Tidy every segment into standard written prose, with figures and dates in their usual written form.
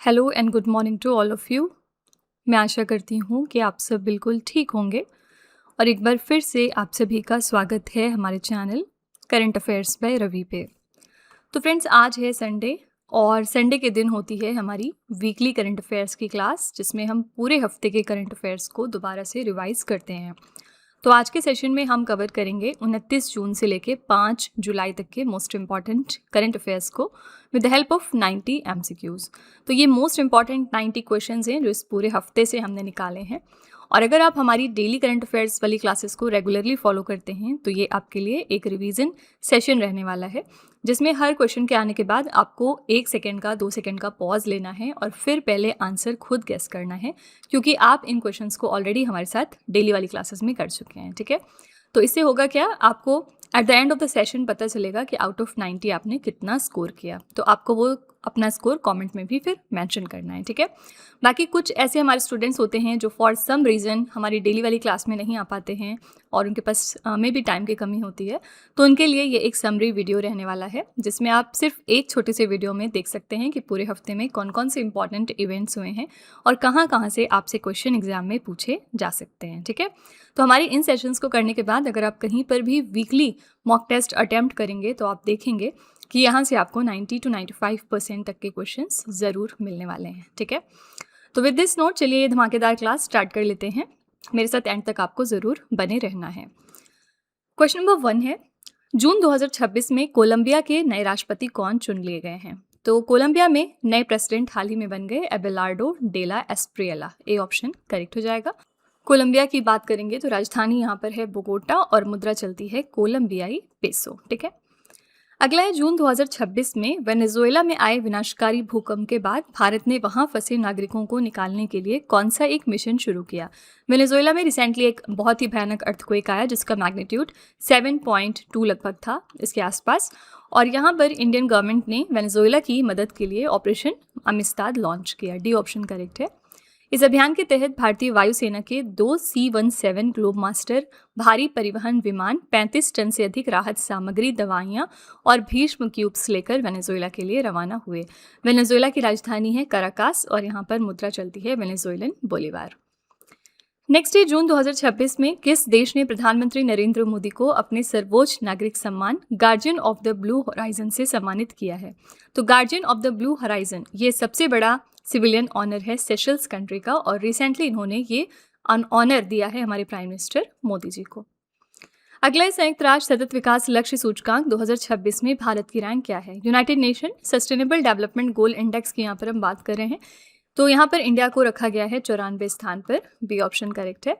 Hello and good morning to all of you. मैं आशा करती हूँ कि आप सब बिल्कुल ठीक होंगे और एक बार फिर से आप सभी का स्वागत है हमारे channel current affairs by Ravi पे। तो फ्रेंड्स, आज है संडे और संडे के दिन होती है हमारी वीकली करंट अफेयर्स की क्लास, जिसमें हम पूरे हफ्ते के करंट अफेयर्स को दोबारा से रिवाइज़ करते हैं। तो आज के सेशन में हम कवर करेंगे 29 जून से लेके 5 जुलाई तक के मोस्ट इम्पॉर्टेंट करंट अफेयर्स को with the help of 90 MCQs. तो ये मोस्ट इम्पॉर्टेंट 90 क्वेश्चंस हैं जो इस पूरे हफ्ते से हमने निकाले हैं। और अगर आप हमारी डेली करंट अफेयर्स वाली क्लासेस को रेगुलरली फॉलो करते हैं तो ये आपके लिए एक रिवीजन सेशन रहने वाला है, जिसमें हर क्वेश्चन के आने के बाद आपको 1 सेकेंड का 2 सेकेंड का पॉज लेना है और फिर पहले आंसर खुद गेस करना है, क्योंकि आप इन क्वेश्चंस को ऑलरेडी हमारे साथ डेली वाली क्लासेस में कर चुके हैं। ठीक है, तो इससे होगा क्या, आपको at the end of the session पता चलेगा कि आउट ऑफ 90 आपने कितना स्कोर किया। तो आपको वो अपना स्कोर कमेंट में भी फिर मेंशन करना है। ठीक है, बाकी कुछ ऐसे हमारे स्टूडेंट्स होते हैं जो फॉर सम रीज़न हमारी डेली वाली क्लास में नहीं आ पाते हैं और उनके पास में भी टाइम की कमी होती है, तो उनके लिए ये एक समरी वीडियो रहने वाला है, जिसमें आप सिर्फ एक छोटे से वीडियो में देख सकते हैं कि पूरे हफ्ते में कौन कौन से इंपॉर्टेंट इवेंट्स हुए हैं और कहाँ कहाँ से आपसे क्वेश्चन एग्जाम में पूछे जा सकते हैं। ठीक है, तो हमारी इन सेशंस को करने के बाद अगर आप कहीं पर भी वीकली मॉक टेस्ट अटैम्प्ट करेंगे तो आप देखेंगे कि यहाँ से आपको 90 to 95% तक के क्वेश्चंस ज़रूर मिलने वाले हैं। ठीक है, तो विद दिस नोट चलिए ये धमाकेदार क्लास स्टार्ट कर लेते हैं। मेरे साथ एंड तक आपको ज़रूर बने रहना है। क्वेश्चन नंबर 1 है, जून 2026 में कोलंबिया के नए राष्ट्रपति कौन चुन लिए गए हैं? तो कोलंबिया में नए प्रेसिडेंट हाल ही में बन गए एबेलार्डो डेला एस्प्रियला। ए ऑप्शन करेक्ट हो जाएगा। कोलंबिया की बात करेंगे तो राजधानी यहाँ पर है बोगोटा और मुद्रा चलती है कोलंबियाई पेसो। ठीक है, अगला है, जून 2026 में वेनेजुएला में आए विनाशकारी भूकंप के बाद भारत ने वहां फंसे नागरिकों को निकालने के लिए कौन सा एक मिशन शुरू किया? वेनेजुएला में रिसेंटली एक बहुत ही भयानक अर्थक्वेक आया जिसका मैग्नीट्यूड 7.2 लगभग था, इसके आसपास, और यहाँ पर इंडियन गवर्नमेंट ने वेनेजुएला की मदद के लिए ऑपरेशन अमिस्ताद लॉन्च किया। डी ऑप्शन करेक्ट है। इस अभियान के तहत भारतीय वायुसेना के 2 C-17 ग्लोबमास्टर भारी परिवहन विमान 35 टन से अधिक राहत सामग्री, दवाइयां और भीष्म क्यूब्स लेकर वेनेजुएला के लिए रवाना हुए। वेनेजुएला की राजधानी है कराकास और यहाँ पर मुद्रा चलती है वेनेजुएलन बोलीवार। नेक्स्ट है, जून 2026 में किस देश ने प्रधानमंत्री नरेंद्र मोदी को अपने सर्वोच्च नागरिक सम्मान guardian of the blue horizon से सम्मानित किया है? तो guardian of the blue horizon ये सबसे बड़ा सिविलियन ऑनर है सेशल्स कंट्री का, और रिसेंटली इन्होंने ये ऑनर दिया है हमारे प्राइम मिनिस्टर मोदी जी को। अगला है, संयुक्त राष्ट्र सतत विकास लक्ष्य सूचकांक 2026 में भारत की रैंक क्या है? United nation sustainable development goal index की यहाँ पर हम बात कर रहे हैं, तो यहाँ पर इंडिया को रखा गया है 94 स्थान पर। बी ऑप्शन करेक्ट है।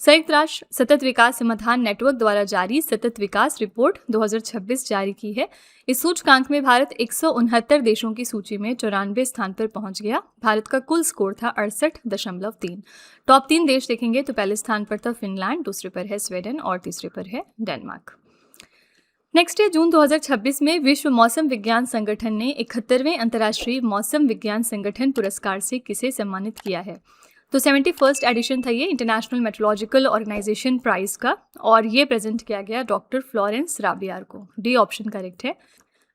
संयुक्त राष्ट्र सतत विकास समाधान नेटवर्क द्वारा जारी सतत विकास रिपोर्ट 2026 जारी की है। इस सूचकांक में भारत 169 देशों की सूची में 94 स्थान पर पहुंच गया। भारत का कुल स्कोर था 68.3। टॉप 3 देश देखेंगे तो पहले स्थान पर था फिनलैंड, दूसरे पर है स्वीडन और तीसरे पर है डेनमार्क। नेक्स्ट है, जून 2026 में विश्व मौसम विज्ञान संगठन ने 71वें अंतर्राष्ट्रीय मौसम विज्ञान संगठन पुरस्कार से किसे सम्मानित किया है? तो 71st एडिशन था ये इंटरनेशनल मेट्रोलॉजिकल ऑर्गेनाइजेशन प्राइज का, और ये प्रेजेंट किया गया डॉक्टर फ्लोरेंस राबियार को। डी ऑप्शन करेक्ट है।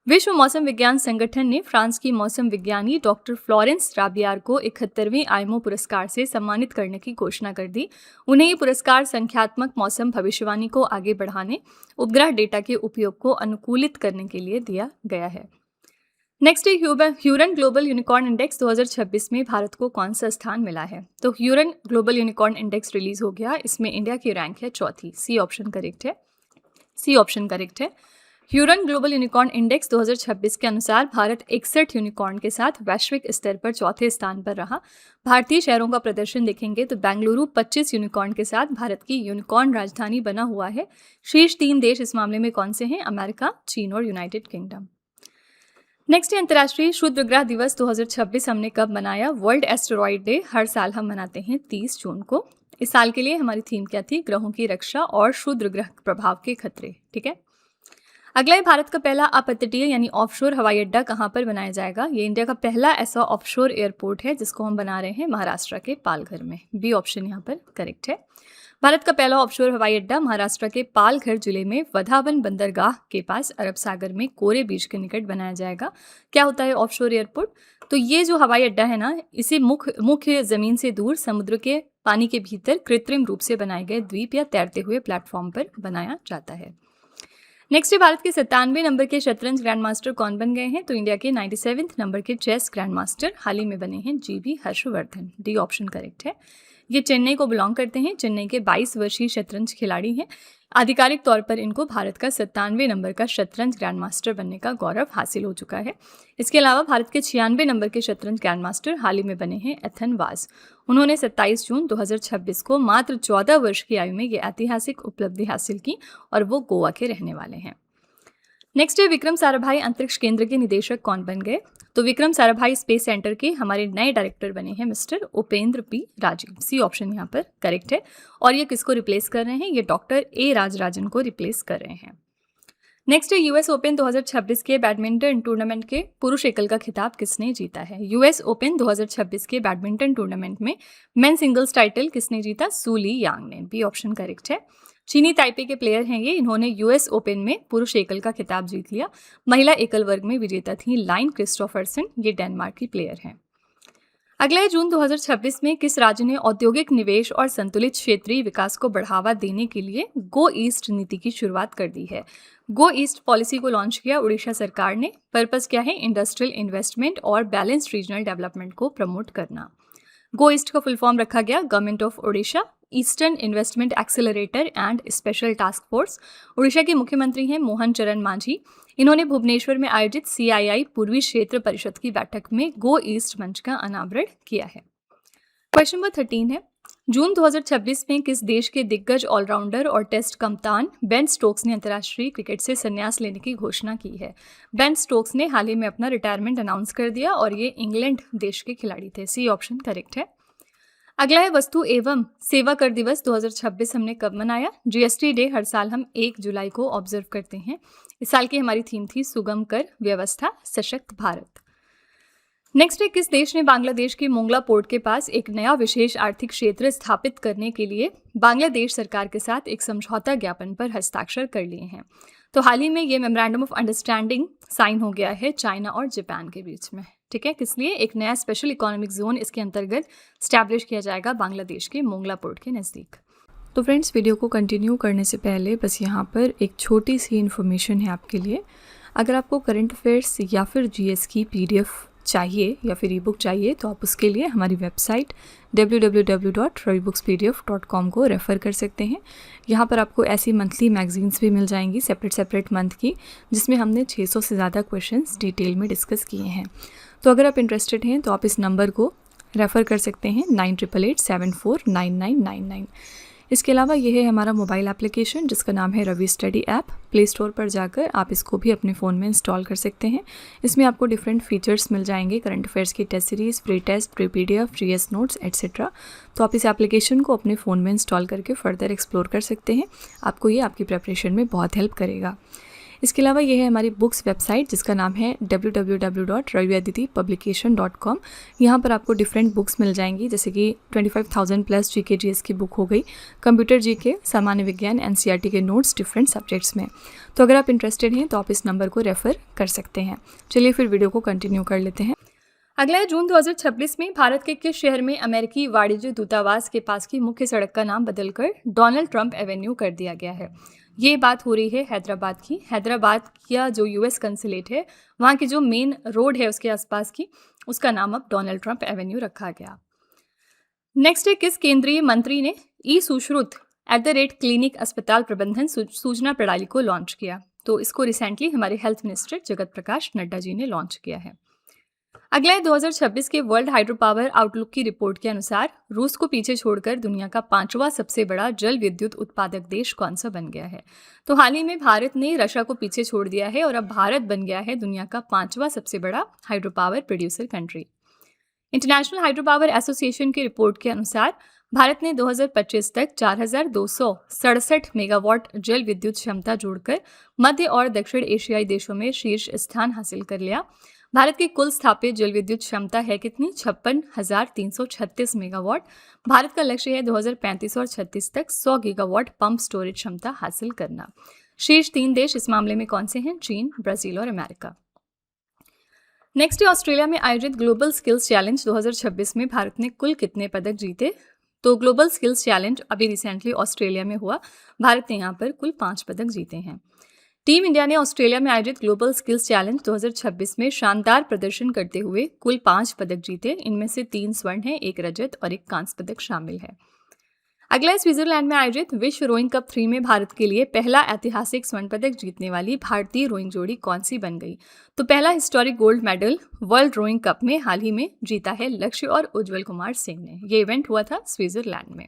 विश्व मौसम विज्ञान संगठन ने फ्रांस की मौसम विज्ञानी डॉक्टर फ्लोरेंस राबियार को 71वें आईमो पुरस्कार से सम्मानित करने की घोषणा कर दी। उन्हें ये पुरस्कार संख्यात्मक मौसम भविष्यवाणी को आगे बढ़ाने, उपग्रह डेटा के उपयोग को अनुकूलित करने के लिए दिया गया है। नेक्स्ट है, ह्यूरन ग्लोबल यूनिकॉर्न इंडेक्स 2026 में भारत को कौन सा स्थान मिला है? तो Hurun global unicorn index release हो गया, इसमें इंडिया की रैंक है 4थी। सी ऑप्शन करेक्ट है। सी ऑप्शन करेक्ट है। ह्यूरन ग्लोबल यूनिकॉर्न इंडेक्स 2026 के अनुसार भारत 61 यूनिकॉर्न के साथ वैश्विक स्तर पर 4थे स्थान पर रहा। भारतीय शहरों का प्रदर्शन देखेंगे तो बेंगलुरु 25 यूनिकॉर्न के साथ भारत की यूनिकॉर्न राजधानी बना हुआ है। शीर्ष 3 देश इस मामले में कौन से हैं? अमेरिका, चीन और यूनाइटेड किंगडम। नेक्स्ट है, अंतर्राष्ट्रीय क्षुद्र ग्रह दिवस 2026 हमने कब मनाया? वर्ल्ड एस्टेरॉयड डे हर साल हम मनाते हैं 30 जून को। इस साल के लिए हमारी थीम क्या थी? ग्रहों की रक्षा और क्षुद्र ग्रह प्रभाव के खतरे। ठीक है, अगला है, भारत का पहला अपतटीय यानी ऑफशोर हवाई अड्डा कहाँ पर बनाया जाएगा? ये इंडिया का पहला ऐसा ऑफशोर एयरपोर्ट है जिसको हम बना रहे हैं महाराष्ट्र के पालघर में। बी ऑप्शन यहाँ पर करेक्ट है। भारत का पहला ऑफशोर हवाई अड्डा महाराष्ट्र के पालघर जिले में वधावन बंदरगाह के पास अरब सागर में कोरे बीच के निकट बनाया जाएगा। क्या होता है ऑफशोर एयरपोर्ट? तो ये जो हवाई अड्डा है ना, इसे मुख्य जमीन से दूर समुद्र के पानी के भीतर कृत्रिम रूप से बनाए गए द्वीप या तैरते हुए प्लेटफॉर्म पर बनाया जाता है। नेक्स्ट है, भारत के 97 नंबर के शतरंज ग्रैंड मास्टर कौन बन गए हैं? तो इंडिया के 97 नंबर के चेस ग्रैंड मास्टर हाल ही में बने हैं जीवी हर्षवर्धन। डी ऑप्शन करेक्ट है। ये चेन्नई को बिलोंग करते हैं। चेन्नई के 22 वर्षीय शतरंज खिलाड़ी हैं। आधिकारिक तौर पर इनको भारत का 97 नंबर का शतरंज ग्रैंड मास्टर बनने का गौरव हासिल हो चुका है। इसके अलावा भारत के 96 नंबर के शतरंज ग्रैंड मास्टर हाल ही में बने हैं एथन वाज। उन्होंने 27 जून 2026 को मात्र 14 वर्ष की आयु में ये ऐतिहासिक उपलब्धि हासिल की और वो गोवा के रहने वाले हैं। नेक्स्ट है, विक्रम साराभाई अंतरिक्ष केंद्र के निदेशक कौन बन गए? तो विक्रम साराभाई स्पेस सेंटर के हमारे नए डायरेक्टर बने हैं mister Upendra P Rajeev. C option यहाँ पर करेक्ट है। और ये किसको रिप्लेस कर रहे हैं? ये डॉक्टर ए राजराजन को रिप्लेस कर रहे हैं। नेक्स्ट है, यूएस ओपन 2026 के बैडमिंटन टूर्नामेंट के पुरुष एकल का खिताब किसने जीता है? यूएस ओपन 2026 के बैडमिंटन टूर्नामेंट में मेन सिंगल्स टाइटल किसने जीता? सू ली यांग ने। बी ऑप्शन करेक्ट है। चीनी ताइपे के प्लेयर हैं ये। इन्होंने यूएस ओपन में पुरुष एकल का खिताब जीत लिया। महिला एकल वर्ग में विजेता थी लाइन क्रिस्टोफरसन। ये डेनमार्क की प्लेयर हैं। अगला है, जून 2026 में किस राज्य ने औद्योगिक निवेश और संतुलित क्षेत्रीय विकास को बढ़ावा देने के लिए गो ईस्ट नीति की शुरुआत कर दी है? गो ईस्ट पॉलिसी को लॉन्च किया उड़ीसा सरकार ने। पर्पस क्या है? इंडस्ट्रियल इन्वेस्टमेंट और बैलेंस्ड रीजनल डेवलपमेंट को प्रमोट करना। गो ईस्ट का फुल फॉर्म रखा गया government of Odisha eastern investment accelerator and special task force. Orissa के मुख्यमंत्री हैं मोहन चरण मांझी। इन्होंने भुवनेश्वर में आयोजित CII पूर्वी क्षेत्र परिषद की बैठक में गो ईस्ट मंच का अनावरण किया है। क्वेश्चन नंबर 13 है, जून 2026 में किस देश के दिग्गज ऑलराउंडर और टेस्ट कप्तान बेन स्टोक्स ने अंतर्राष्ट्रीय क्रिकेट से संन्यास लेने की घोषणा की है? बेन स्टोक्स ने हाल ही में अपना रिटायरमेंट अनाउंस कर दिया और ये इंग्लैंड देश के खिलाड़ी थे। सी ऑप्शन करेक्ट है। अगला है, वस्तु एवं सेवा कर दिवस 2026 हमने कब मनाया? GST डे हर साल हम 1 जुलाई को ऑब्जर्व करते हैं। इस साल की हमारी थीम थी सुगम कर व्यवस्था सशक्त भारत। नेक्स्ट है, किस देश ने बांग्लादेश के मोंगला पोर्ट के पास एक नया विशेष आर्थिक क्षेत्र स्थापित करने के लिए बांग्लादेश सरकार के साथ एक समझौता ज्ञापन पर हस्ताक्षर कर लिए हैं? तो हाल ही में ये मेमोरेंडम ऑफ अंडरस्टैंडिंग साइन हो गया है चाइना और जापान के बीच में। ठीक है, किस लिए? एक नया स्पेशल इकोनॉमिक जोन इसके अंतर्गत स्टैब्लिश किया जाएगा बांग्लादेश के मोंगला पोर्ट के नज़दीक। तो फ्रेंड्स, वीडियो को कंटिन्यू करने से पहले बस यहाँ पर एक छोटी सी इन्फॉर्मेशन है आपके लिए। अगर आपको करंट अफेयर्स या फिर GS की PDF चाहिए या फिर ई-बुक चाहिए तो आप उसके लिए हमारी वेबसाइट www.ravibooks.pdf.com को रेफ़र कर सकते हैं। यहाँ पर आपको ऐसी मंथली मैगजीन्स भी मिल जाएंगी सेपरेट मंथ की, जिसमें हमने 600 से ज़्यादा क्वेश्चंस डिटेल में डिस्कस किए हैं। तो अगर आप इंटरेस्टेड हैं तो आप इस नंबर को रेफ़र कर सकते हैं 9888749999। इसके अलावा यह है हमारा मोबाइल एप्लीकेशन जिसका नाम है Ravi study app. Play store पर जाकर आप इसको भी अपने फ़ोन में इंस्टॉल कर सकते हैं। इसमें आपको डिफरेंट फीचर्स मिल जाएंगे, करंट अफेयर्स की test series, pre test, pre PDF, GS notes etcetera. तो आप इस एप्लीकेशन को अपने फ़ोन में इंस्टॉल करके फर्दर एक्सप्लोर कर सकते हैं। आपको ये आपकी प्रेपरेशन में बहुत हेल्प करेगा। इसके अलावा ये है हमारी बुक्स वेबसाइट जिसका नाम है www.raviaditipublication.com। यहाँ पर आपको डिफरेंट बुक्स मिल जाएंगी, जैसे कि 25,000 प्लस GK GS की बुक हो गई, कंप्यूटर GK, सामान्य विज्ञान, NCERT के नोट्स डिफरेंट सब्जेक्ट्स में। तो अगर आप इंटरेस्टेड हैं तो आप इस नंबर को रेफ़र कर सकते हैं। चलिए फिर वीडियो को कंटिन्यू कर लेते हैं। अगला है, जून 2026 में भारत के किस शहर में अमेरिकी वाणिज्य दूतावास के पास की मुख्य सड़क का नाम बदलकर डोनाल्ड ट्रंप एवेन्यू कर दिया गया है? ये बात हो रही है हैदराबाद की। हैदराबाद का जो US कंसुलेट है, वहाँ की जो मेन रोड है उसके आसपास की, उसका नाम अब डोनाल्ड ट्रंप एवेन्यू रखा गया। नेक्स्ट है, किस केंद्रीय मंत्री ने ई-सुश्रुत @क्लिनिक अस्पताल प्रबंधन सूचना प्रणाली को लॉन्च किया? तो इसको रिसेंटली हमारे हेल्थ मिनिस्टर जगत प्रकाश नड्डा जी ने लॉन्च किया है। अगला है, 2026 के वर्ल्ड हाइड्रो पावर आउटलुक की रिपोर्ट के अनुसार रूस को पीछे छोड़कर दुनिया का 5वां सबसे बड़ा जल विद्युत उत्पादक देश कौन सा बन गया है? तो हाल ही में भारत ने रशिया को पीछे छोड़ दिया है और अब भारत बन गया है दुनिया का 5वां सबसे बड़ा hydro power producer country. International hydro power association की रिपोर्ट के अनुसार भारत ने 2025 तक 4,267 मेगावाट जल विद्युत क्षमता जोड़कर मध्य और दक्षिण एशियाई देशों में शीर्ष स्थान हासिल कर लिया। भारत की कुल स्थापित जल विद्युत क्षमता है कितनी? 56,336 मेगावाट। भारत का लक्ष्य है 2035 और 36 तक 100 गीगावाट पंप स्टोरेज क्षमता हासिल करना। शीर्ष 3 देश इस मामले में कौन से हैं? चीन, ब्राजील और अमेरिका। नेक्स्ट है, ऑस्ट्रेलिया में आयोजित ग्लोबल स्किल्स चैलेंज 2026 में भारत ने कुल कितने पदक जीते? तो ग्लोबल स्किल्स चैलेंज अभी रिसेंटली ऑस्ट्रेलिया में हुआ। भारत ने यहाँ पर कुल 5 पदक जीते हैं। टीम इंडिया ने ऑस्ट्रेलिया में आयोजित ग्लोबल स्किल्स चैलेंज 2026 में शानदार प्रदर्शन करते हुए कुल 5 पदक जीते। इनमें से 3 स्वर्ण हैं, 1 रजत और 1 कांस्य पदक शामिल है। अगला स्विट्जरलैंड में आयोजित विश्व रोइंग कप 3 में भारत के लिए पहला ऐतिहासिक स्वर्ण पदक जीतने वाली भारतीय रोइंग जोड़ी कौन सी बन गई? तो पहला historic gold medal world rowing cup में हाल ही में जीता है लक्ष्य और उज्जवल कुमार सिंह ने। ये इवेंट हुआ था स्विट्जरलैंड में।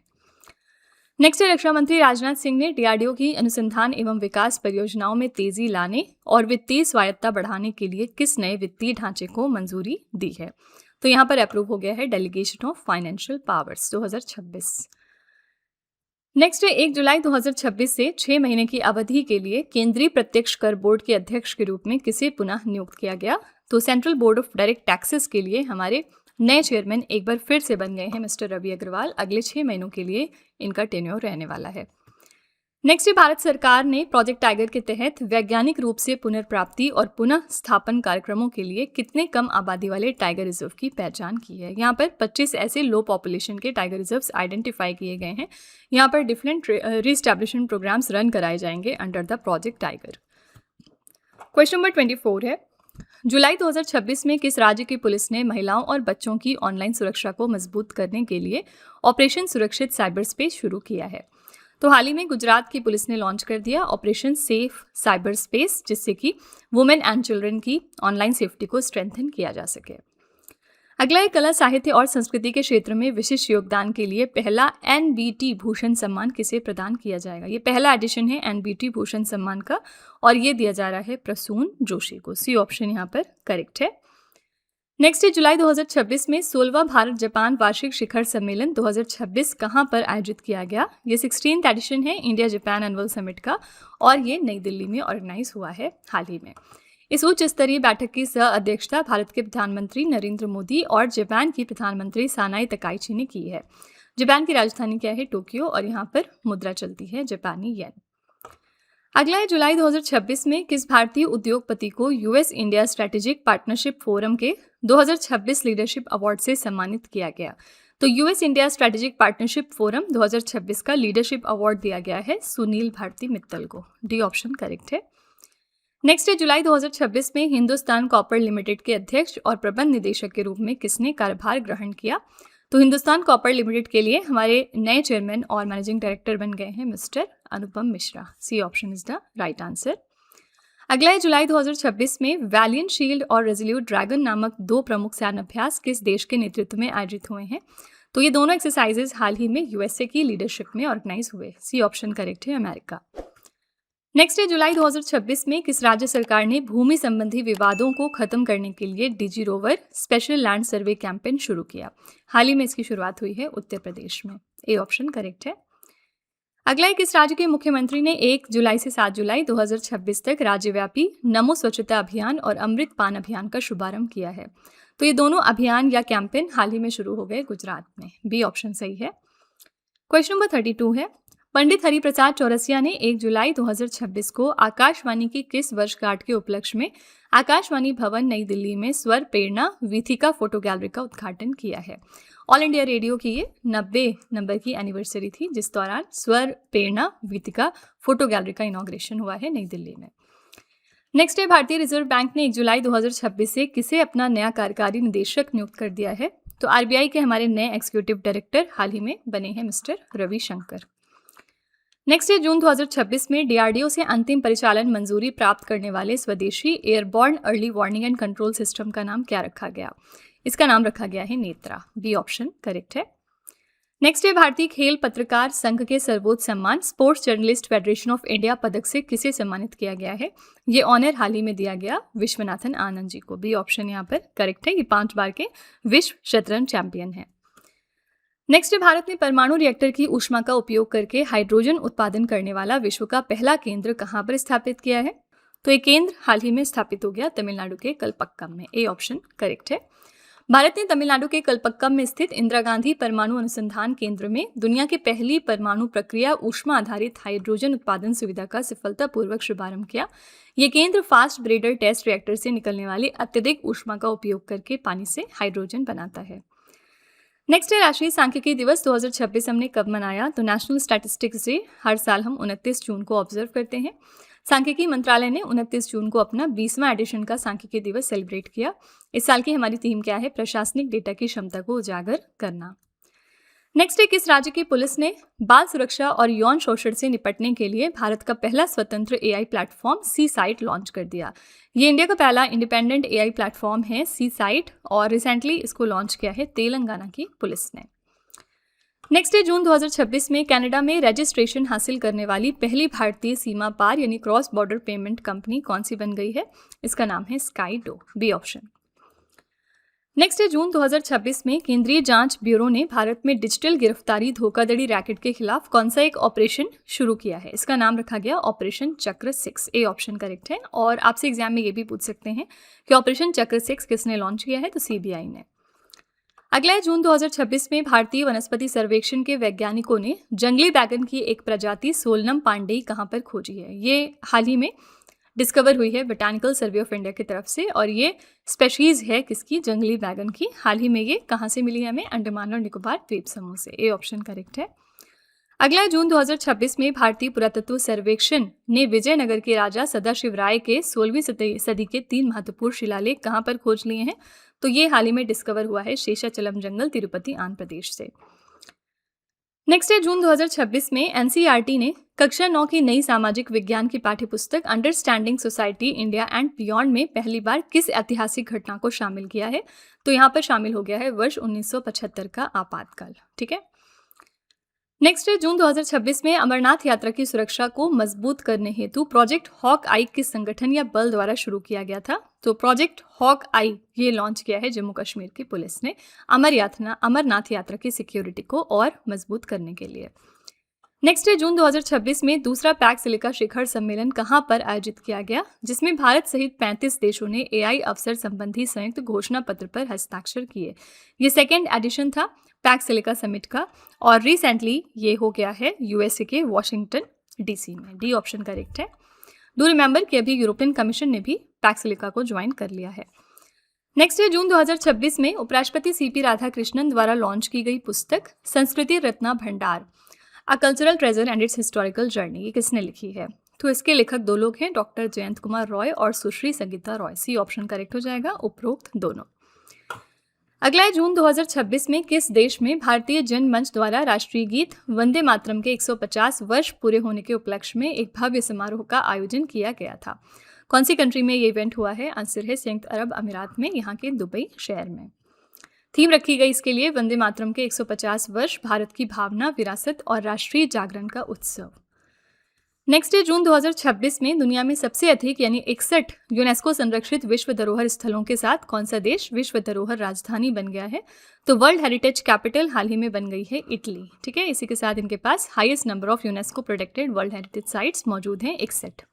नेक्स्ट है, रक्षा मंत्री राजनाथ सिंह ने डीआरडीओ की अनुसंधान एवं विकास परियोजनाओं में तेजी लाने और वित्तीय स्वायत्तता बढ़ाने के लिए किस नए वित्तीय ढांचे को मंजूरी दी है? तो यहाँ पर अप्रूव हो गया है delegation of financial powers 2026। Next है, 1 जुलाई 2026 से 6 महीने की अवधि के लिए केंद्रीय प्रत्यक्ष कर बोर्ड के अध्यक्ष के रूप में किसे पुनः नियुक्त किया गया? तो central board of direct taxes के लिए हमारे नए चेयरमैन एक बार फिर से बन गए हैं मिस्टर रवि अग्रवाल। अगले 6 महीनों के लिए इनका टेन्योर रहने वाला है। नेक्स्ट है, भारत सरकार ने प्रोजेक्ट टाइगर के तहत वैज्ञानिक रूप से पुनर्प्राप्ति और पुनः स्थापन कार्यक्रमों के लिए कितने कम आबादी वाले टाइगर रिजर्व की पहचान की है? यहाँ पर 25 ऐसे लो पॉपुलेशन के टाइगर रिजर्व्स आइडेंटिफाई किए गए हैं। यहाँ पर डिफरेंट रीस्टैब्लिशमेंट प्रोग्राम्स रन कराए जाएंगे under the project tiger. Question number 24 है, जुलाई 2026 में किस राज्य की पुलिस ने महिलाओं और बच्चों की ऑनलाइन सुरक्षा को मजबूत करने के लिए ऑपरेशन सुरक्षित साइबर स्पेस शुरू किया है? तो हाल ही में गुजरात की पुलिस ने लॉन्च कर दिया ऑपरेशन सेफ साइबर स्पेस, जिससे कि वुमेन एंड चिल्ड्रन की ऑनलाइन सेफ्टी को स्ट्रेंथन किया जा सके। अगला है, कला साहित्य और संस्कृति के क्षेत्र में विशिष्ट योगदान के लिए पहला एनबीटी भूषण सम्मान किसे प्रदान किया जाएगा? ये पहला एडिशन है एनबीटी भूषण सम्मान का और ये दिया जा रहा है प्रसून जोशी को। सी ऑप्शन यहाँ पर करेक्ट है। नेक्स्ट है, जुलाई 2026 में 16वां भारत जापान वार्षिक शिखर सम्मेलन 2026 कहाँ पर आयोजित किया गया? ये 16th एडिशन है इंडिया जापान एनुअल समिट का और ये नई दिल्ली में ऑर्गेनाइज हुआ है हाल ही में। इस उच्च स्तरीय बैठक की सह अध्यक्षता भारत के प्रधानमंत्री नरेंद्र मोदी और जापान की प्रधानमंत्री सानाई तकाइची ने की है। जापान की राजधानी क्या है? टोक्यो, और यहाँ पर मुद्रा चलती है जापानी येन। अगला है, जुलाई 2026 में किस भारतीय उद्योगपति को US India strategic partnership forum के 2026 लीडरशिप अवार्ड से सम्मानित किया गया? तो US India strategic partnership forum 2026 का लीडरशिप अवार्ड दिया गया है सुनील भारती मित्तल को। डी ऑप्शन करेक्ट है। नेक्स्ट है, जुलाई 2026 में हिंदुस्तान कॉपर लिमिटेड के अध्यक्ष और प्रबंध निदेशक के रूप में किसने कार्यभार ग्रहण किया? तो हिंदुस्तान कॉपर लिमिटेड के लिए हमारे नए चेयरमैन और मैनेजिंग डायरेक्टर बन गए हैं mister Anupam Mishra. C option is the right answer. अगला है, जुलाई 2026 में वैलियंट शील्ड और रेजोल्यूट ड्रैगन नामक 2 प्रमुख सैन्य अभ्यास किस देश के नेतृत्व में आयोजित हुए हैं? तो ये दोनों एक्सरसाइजेज हाल ही में यूएसए की लीडरशिप में ऑर्गेनाइज हुए। सी ऑप्शन करेक्ट है, अमेरिका। नेक्स्ट है, जुलाई 2026 में किस राज्य सरकार ने भूमि संबंधी विवादों को खत्म करने के लिए digi rover special land survey campaign शुरू किया? हाल ही में इसकी शुरुआत हुई है उत्तर प्रदेश में। ए ऑप्शन करेक्ट है। अगला है, किस राज्य के मुख्यमंत्री ने 1 जुलाई से 7 जुलाई 2026 तक राज्यव्यापी नमो स्वच्छता अभियान और अमृत पान अभियान का शुभारंभ किया है? तो ये दोनों अभियान या कैंपेन हाल ही में शुरू हो गए गुजरात में। बी ऑप्शन सही है। क्वेश्चन नंबर 32 है, पंडित हरिप्रसाद चौरसिया ने 1 जुलाई 2026 को आकाशवाणी की किस वर्षगांठ के उपलक्ष्य में आकाशवाणी भवन नई दिल्ली में स्वर प्रेरणा वीथिका फोटो गैलरी का उद्घाटन किया है? ऑल इंडिया रेडियो की ये 90 नंबर की एनिवर्सरी थी, जिस दौरान स्वर प्रेरणा वीथिका फोटो गैलरी का इनॉग्रेशन हुआ है नई दिल्ली में। नेक्स्ट है, भारतीय रिजर्व बैंक ने 1 जुलाई 2026 से किसे अपना नया कार्यकारी निदेशक नियुक्त कर दिया है? तो आरबीआई के हमारे नए एग्जीक्यूटिव डायरेक्टर हाल ही में बने हैं मिस्टर रवि शंकर। नेक्स्ट है, जून 2026 में डीआरडीओ से अंतिम परिचालन मंजूरी प्राप्त करने वाले स्वदेशी airborne early warning and control system का नाम क्या रखा गया? इसका नाम रखा गया है नेत्रा। बी ऑप्शन करेक्ट है। नेक्स्ट है, भारतीय खेल पत्रकार संघ के सर्वोच्च सम्मान sports journalist federation of India पदक से किसे सम्मानित किया गया है? ये ऑनर हाल ही में दिया गया विश्वनाथन आनंद जी को। बी ऑप्शन यहाँ पर करेक्ट है। ये 5 बार के विश्व शतरंज चैंपियन है। नेक्स्ट है, भारत ने परमाणु रिएक्टर की ऊष्मा का उपयोग करके हाइड्रोजन उत्पादन करने वाला विश्व का पहला केंद्र कहाँ पर स्थापित किया है? तो ये केंद्र हाल ही में स्थापित हो गया तमिलनाडु के कलपक्कम में। ए ऑप्शन करेक्ट है। भारत ने तमिलनाडु के कलपक्कम में स्थित इंदिरा गांधी परमाणु अनुसंधान केंद्र में दुनिया की पहली परमाणु प्रक्रिया ऊष्मा आधारित हाइड्रोजन उत्पादन सुविधा का सफलतापूर्वक शुभारंभ किया। ये केंद्र फास्ट ब्रेडर टेस्ट रिएक्टर से निकलने वाली अत्यधिक ऊष्मा का उपयोग करके पानी से हाइड्रोजन बनाता है। नेक्स्ट है राष्ट्रीय सांख्यिकी दिवस 2026 हमने कब मनाया? तो नेशनल स्टैटिस्टिक्स डे हर साल हम 29 जून को ऑब्जर्व करते हैं। सांख्यिकी मंत्रालय ने 29 जून को अपना 20वां एडिशन का सांख्यिकी दिवस सेलिब्रेट किया। इस साल की हमारी थीम क्या है? प्रशासनिक डेटा की क्षमता को उजागर करना। नेक्स्ट है किस राज्य की पुलिस ने बाल सुरक्षा और यौन शोषण से निपटने के लिए भारत का पहला स्वतंत्र एआई प्लेटफॉर्म सी साइट लॉन्च कर दिया? ये इंडिया का पहला इंडिपेंडेंट एआई प्लेटफॉर्म है सी साइट, और रिसेंटली इसको लॉन्च किया है तेलंगाना की पुलिस ने। नेक्स्ट है जून 2026 में कनाडा में रजिस्ट्रेशन हासिल करने वाली पहली भारतीय सीमा पार यानी क्रॉस बॉर्डर पेमेंट कंपनी कौन सी बन गई है? इसका नाम है स्काईडो। B option. नेक्स्ट है जून 2026 में केंद्रीय जांच ब्यूरो ने भारत में डिजिटल गिरफ्तारी धोखाधड़ी रैकेट के खिलाफ कौन सा एक ऑपरेशन शुरू किया है? इसका नाम रखा गया ऑपरेशन चक्र 6। ए ऑप्शन करेक्ट है। और आपसे एग्जाम में ये भी पूछ सकते हैं कि ऑपरेशन चक्र 6 किसने लॉन्च किया है? तो सीबीआई ने। अगला है जून 2026 में भारतीय वनस्पति सर्वेक्षण के वैज्ञानिकों ने जंगली बैगन की एक प्रजाति सोलनम पांडेई कहाँ पर खोजी है? ये हाल ही में डिस्कवर हुई है बोटानिकल सर्वे ऑफ इंडिया की तरफ से, और ये स्पेशीज है किसकी? जंगली बैगन की। हाल ही में ये कहाँ से मिली है हमें? अंडमान और निकोबार द्वीप समूह से। ए ऑप्शन करेक्ट है। अगला है जून 2026 में भारतीय पुरातत्व सर्वेक्षण ने विजयनगर के राजा सदाशिव राय के 16वीं सदी के 3 महत्वपूर्ण शिलालेख कहाँ पर खोज लिए हैं? तो ये हाल ही में डिस्कवर हुआ है शेषाचलम जंगल, तिरुपति, आंध्र प्रदेश से। नेक्स्ट है जून 2026 में एनसीईआरटी ने कक्षा 9 की नई सामाजिक विज्ञान की पाठ्यपुस्तक understanding society India and beyond में पहली बार किस ऐतिहासिक घटना को शामिल किया है? तो यहाँ पर शामिल हो गया है वर्ष 1975 का आपातकाल। ठीक है। नेक्स्ट है जून 2026 में अमरनाथ यात्रा की सुरक्षा को मजबूत करने हेतु प्रोजेक्ट हॉक आई किस संगठन या बल द्वारा शुरू किया गया था? तो प्रोजेक्ट हॉक आई ये लॉन्च किया है जम्मू कश्मीर की पुलिस ने अमरनाथ यात्रा की सिक्योरिटी को और मजबूत करने के लिए। नेक्स्ट है जून 2026 में दूसरा पैक सिलिका शिखर सम्मेलन कहाँ पर आयोजित किया गया, जिसमें भारत सहित 35 देशों ने एआई अवसर संबंधी संयुक्त घोषणा पत्र पर हस्ताक्षर किए। ये सेकेंड एडिशन था पैक सिलिका समिट का, और रिसेंटली ये हो गया है यूएसए के वॉशिंगटन डीसी में। डी ऑप्शन करेक्ट है। डू रिमेंबर कि अभी यूरोपियन कमीशन ने भी पैक सिलिका को ज्वाइन कर लिया है। नेक्स्ट है जून 2026 में उपराष्ट्रपति सीपी राधाकृष्णन द्वारा लॉन्च की गई पुस्तक संस्कृति रत्ना भंडार a cultural treasure and it's historical journey, ये किसने लिखी है? तो इसके लेखक दो लोग हैं, डॉक्टर जयंत कुमार रॉय और Sushri Sangeeta Roy. C option correct हो जाएगा, उपरोक्त दोनों। अगला है जून 2026 में किस देश में भारतीय जनमंच द्वारा राष्ट्रीय गीत वंदे मातरम के 150 वर्ष पूरे होने के उपलक्ष्य में एक भव्य समारोह का आयोजन किया गया था? कौन सी कंट्री में ये इवेंट हुआ है? आंसर है संयुक्त अरब अमीरात में, यहाँ के दुबई शहर में। थीम रखी गई इसके लिए वंदे मातरम के 150 वर्ष, भारत की भावना, विरासत और राष्ट्रीय जागरण का उत्सव। नेक्स्ट है जून 2026 में दुनिया में सबसे अधिक यानी 61 यूनेस्को संरक्षित विश्व धरोहर स्थलों के साथ कौन सा देश विश्व धरोहर राजधानी बन गया है? तो वर्ल्ड हेरिटेज कैपिटल हाल ही में बन गई है इटली। ठीक है, इसी के साथ इनके पास highest number of UNESCO protected world heritage sites मौजूद हैं, 61।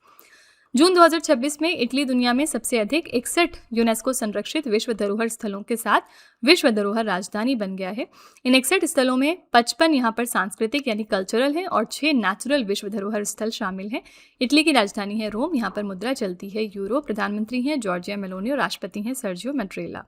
जून 2026 में इटली दुनिया में सबसे अधिक 61 यूनेस्को संरक्षित विश्व धरोहर स्थलों के साथ विश्व धरोहर राजधानी बन गया है। इन 61 स्थलों में 55 यहाँ पर सांस्कृतिक यानी कल्चरल है और 6 नेचुरल विश्व धरोहर स्थल शामिल हैं। इटली की राजधानी है रोम, यहाँ पर मुद्रा चलती है यूरो, प्रधानमंत्री हैं जॉर्जिया मेलोनी और राष्ट्रपति हैं सर्जियो मैट्रेला।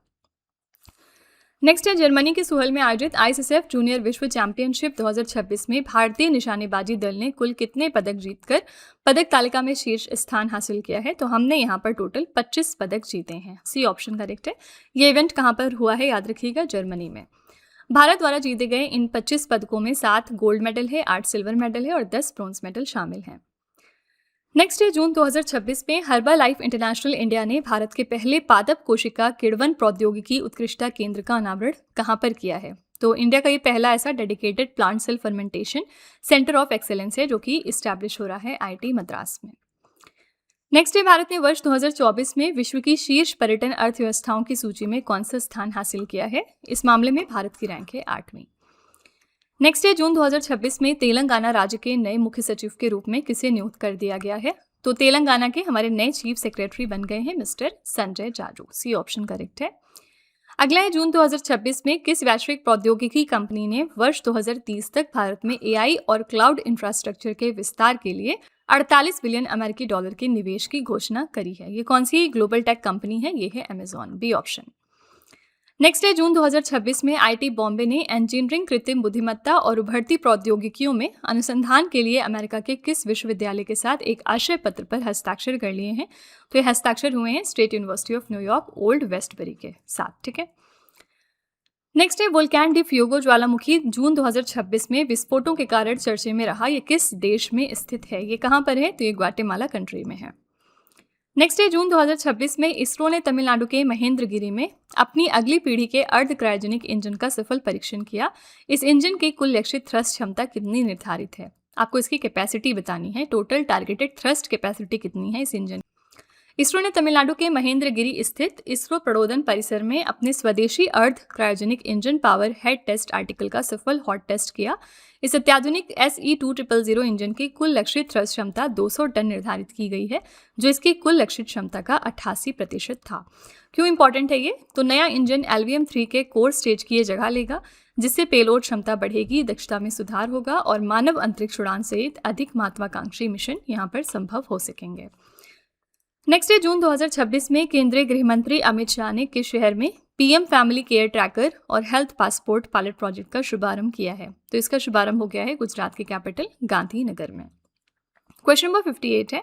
नेक्स्ट है जर्मनी के सुहल में आयोजित आईएसएसएफ जूनियर विश्व चैंपियनशिप 2026 में भारतीय निशानेबाजी दल ने कुल कितने पदक जीतकर पदक तालिका में शीर्ष स्थान हासिल किया है? तो हमने यहाँ पर टोटल 25 पदक जीते हैं। सी ऑप्शन करेक्ट है। ये इवेंट कहाँ पर हुआ है? याद रखिएगा, जर्मनी में। भारत द्वारा जीते गए इन 25 पदकों में 7 गोल्ड मेडल है, 8 सिल्वर मेडल है और 10 ब्रॉन्ज मेडल शामिल हैं। नेक्स्ट है जून 2026 में हर्बा लाइफ इंटरनेशनल इंडिया ने भारत के पहले पादप कोशिका किण्वन प्रौद्योगिकी उत्कृष्टता केंद्र का अनावरण कहाँ पर किया है? तो इंडिया का ये पहला ऐसा dedicated plant cell fermentation centre of excellence है जो कि इस्टेब्लिश हो रहा है आईआईटी मद्रास में। नेक्स्ट है भारत ने वर्ष 2024 में विश्व की शीर्ष पर्यटन अर्थव्यवस्थाओं की सूची में कौन सा स्थान हासिल किया है? इस मामले में भारत की रैंक है 8वीं। नेक्स्ट है जून 2026 में तेलंगाना राज्य के नए मुख्य सचिव के रूप में किसे नियुक्त कर दिया गया है? तो तेलंगाना के हमारे नए चीफ सेक्रेटरी बन गए हैं mister Sanjay Jaju. C option correct है। अगला है जून 2026 में किस वैश्विक प्रौद्योगिकी कंपनी ने वर्ष 2030 तक भारत में एआई और क्लाउड इंफ्रास्ट्रक्चर के विस्तार के लिए 48 बिलियन अमेरिकी डॉलर के निवेश की घोषणा करी है? ये कौन सी ग्लोबल टेक कंपनी है? ये है अमेजॉन। B option. नेक्स्ट है जून 2026 में आईटी बॉम्बे ने इंजीनियरिंग, कृत्रिम बुद्धिमत्ता और उभरती प्रौद्योगिकियों में अनुसंधान के लिए अमेरिका के किस विश्वविद्यालय के साथ एक आशय पत्र पर हस्ताक्षर कर लिए हैं? तो ये हस्ताक्षर हुए हैं state university of New York old Westbury के साथ। ठीक है। नेक्स्ट है वोल्कैन डी फ्यूगो ज्वालामुखी जून 2026 में विस्फोटों के कारण चर्चे में रहा। ये किस देश में स्थित है? ये कहाँ पर है? तो ये ग्वाटेमाला कंट्री में है। नेक्स्ट है जून 2026 में इसरो ने तमिलनाडु के महेंद्रगिरी में अपनी अगली पीढ़ी के अर्ध क्रायोजेनिक इंजन का सफल परीक्षण किया। इस इंजन की कुल लक्षित थ्रस्ट क्षमता कितनी निर्धारित है? आपको इसकी कैपेसिटी बतानी है। टोटल टारगेटेड थ्रस्ट कैपेसिटी कितनी है इस इंजन? इसरो ने तमिलनाडु के महेंद्रगिरी स्थित इसरो प्रणोदन परिसर में अपने स्वदेशी अर्ध cryogenic engine power head test article का सफल हॉट टेस्ट किया। इस अत्याधुनिक SE2000 इंजन की कुल लक्षित थ्रस्ट क्षमता 200 टन निर्धारित की गई है, जो इसकी कुल लक्षित क्षमता का 88% था। क्यों इंपॉर्टेंट है ये? तो नया इंजन LVM-3 के कोर स्टेज की ये जगह लेगा, जिससे पेलोड क्षमता बढ़ेगी, दक्षता में सुधार होगा और मानव अंतरिक्ष उड़ान सहित अधिक महत्वाकांक्षी मिशन यहाँ पर संभव हो सकेंगे। नेक्स्ट है जून 2026 में केंद्रीय गृह मंत्री अमित शाह ने किस शहर में PM फैमिली केयर ट्रैकर और हेल्थ पासपोर्ट पायलट प्रोजेक्ट का शुभारंभ किया है? तो इसका शुभारंभ हो गया है गुजरात की कैपिटल गांधीनगर में। क्वेश्चन नंबर 58 है